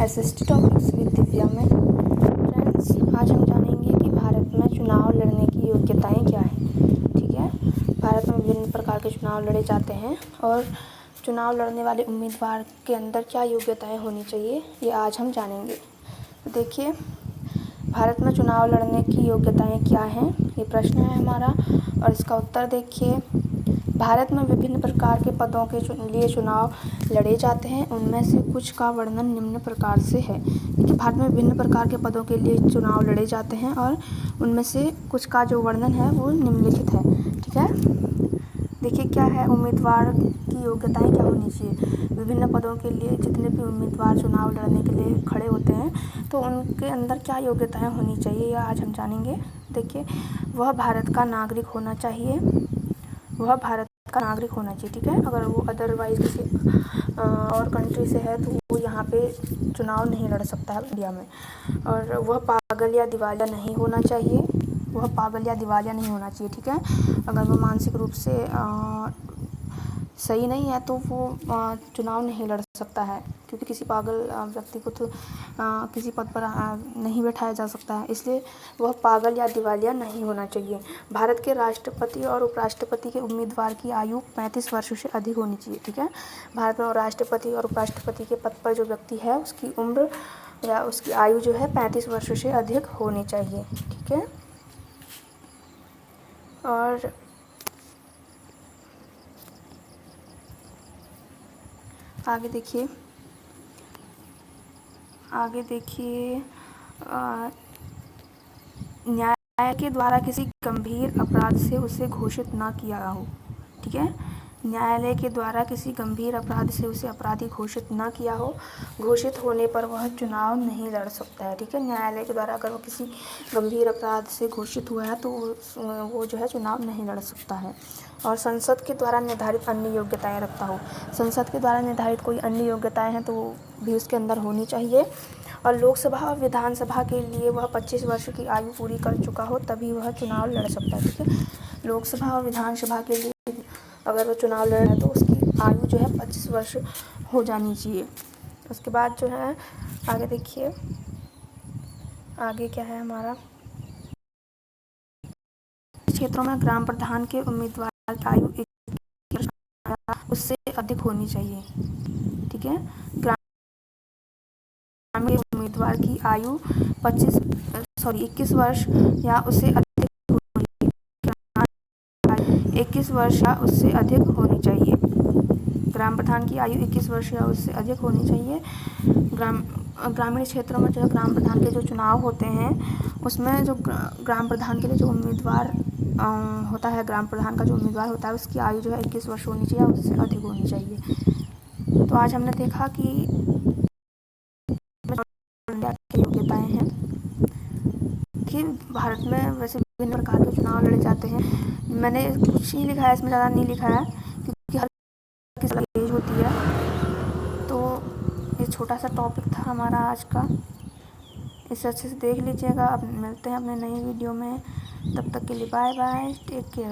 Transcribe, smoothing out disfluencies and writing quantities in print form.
SST topics with Divya में। Friends, आज हम जानेंगे कि भारत में चुनाव लड़ने की योग्यताएं क्या हैं। ठीक है, भारत में विभिन्न प्रकार के चुनाव लड़े जाते हैं और चुनाव लड़ने वाले उम्मीदवार के अंदर क्या योग्यताएं होनी चाहिए, ये आज हम जानेंगे। तो देखिए, भारत में चुनाव लड़ने की योग्यताएं क्या हैं, ये प्रश्न है हमारा और इसका उत्तर देखिए। भारत में विभिन्न प्रकार के पदों के लिए चुनाव लड़े जाते हैं। उनमें से कुछ का वर्णन निम्न प्रकार से है। देखिए, भारत में विभिन्न प्रकार के पदों के लिए चुनाव लड़े जाते हैं और उनमें से कुछ का जो वर्णन है वो निम्नलिखित है। ठीक है, देखिए क्या है, उम्मीदवार की योग्यताएं क्या होनी चाहिए। विभिन्न पदों के लिए जितने भी उम्मीदवार चुनाव लड़ने के लिए खड़े होते हैं तो उनके अंदर क्या योग्यताएं होनी चाहिए, यह आज हम जानेंगे। देखिए, वह भारत का नागरिक होना चाहिए, वह भारत का नागरिक होना चाहिए। ठीक है, अगर वो अदरवाइज किसी और कंट्री से है तो वो यहाँ पे चुनाव नहीं लड़ सकता है इंडिया में। और वह पागल या दिवालिया नहीं होना चाहिए, वह पागल या दिवालिया नहीं होना चाहिए। ठीक है, अगर वो मानसिक रूप से सही नहीं है तो वो चुनाव नहीं लड़ सकता है, क्योंकि किसी पागल व्यक्ति को तो किसी पद पर नहीं बैठाया जा सकता है, इसलिए वह पागल या दिवालिया नहीं होना चाहिए। भारत के राष्ट्रपति और उपराष्ट्रपति के उम्मीदवार की आयु 35 वर्षों से अधिक होनी चाहिए। ठीक है, भारत में राष्ट्रपति और उपराष्ट्रपति के पद पर जो व्यक्ति है उसकी उम्र या उसकी आयु जो है 35 वर्षों से अधिक होनी चाहिए। ठीक है, और आगे देखिए न्याय के द्वारा किसी गंभीर अपराध से उसे घोषित ना किया हो। ठीक है, न्यायालय के द्वारा किसी गंभीर अपराध से उसे अपराधी घोषित ना किया हो, घोषित होने पर वह चुनाव नहीं लड़ सकता है। ठीक है, न्यायालय के द्वारा अगर वो किसी गंभीर अपराध से घोषित हुआ है तो वो जो है चुनाव नहीं लड़ सकता है। और संसद के द्वारा निर्धारित अन्य योग्यताएं रखता हो, संसद के द्वारा निर्धारित कोई अन्य योग्यताएं हैं तो वो भी उसके अंदर होनी चाहिए। और लोकसभा और विधानसभा के लिए वह 25 वर्ष की आयु पूरी कर चुका हो तभी वह चुनाव लड़ सकता है। ठीक है, लोकसभा और विधानसभा के लिए अगर वो चुनाव लड़ रहा है तो उसकी आयु जो है 25 वर्ष हो जानी चाहिए। उसके बाद जो है आगे देखिए, आगे क्या है हमारा, क्षेत्रों में ग्राम प्रधान के उम्मीदवार की आयु 21 उससे अधिक होनी चाहिए। ठीक है, ग्रामीण उम्मीदवार की आयु 21 वर्ष या उससे अधिक होनी चाहिए। 21 वर्ष या उससे अधिक होनी चाहिए। ग्राम प्रधान की आयु 21 वर्ष या उससे अधिक होनी चाहिए। ग्रामीण क्षेत्रों में जो है ग्राम प्रधान के जो चुनाव होते हैं उसमें जो ग्राम प्रधान के लिए जो उम्मीदवार होता है, ग्राम प्रधान का जो उम्मीदवार होता है उसकी आयु जो है 21 वर्ष होनी चाहिए, उससे अधिक होनी चाहिए। तो आज हमने देखा कि क्या योग्यताएं हैं कि भारत में वैसे विभिन्न प्रकार के चुनाव लड़े जाते हैं। मैंने कुछ ही लिखा है, इसमें ज़्यादा नहीं लिखा है क्योंकि हर किसी की एज होती है। तो ये छोटा सा टॉपिक था हमारा आज का, इसे अच्छे से देख लीजिएगा। अब मिलते हैं अपने नई वीडियो में, तब तक के लिए बाय बाय, टेक केयर।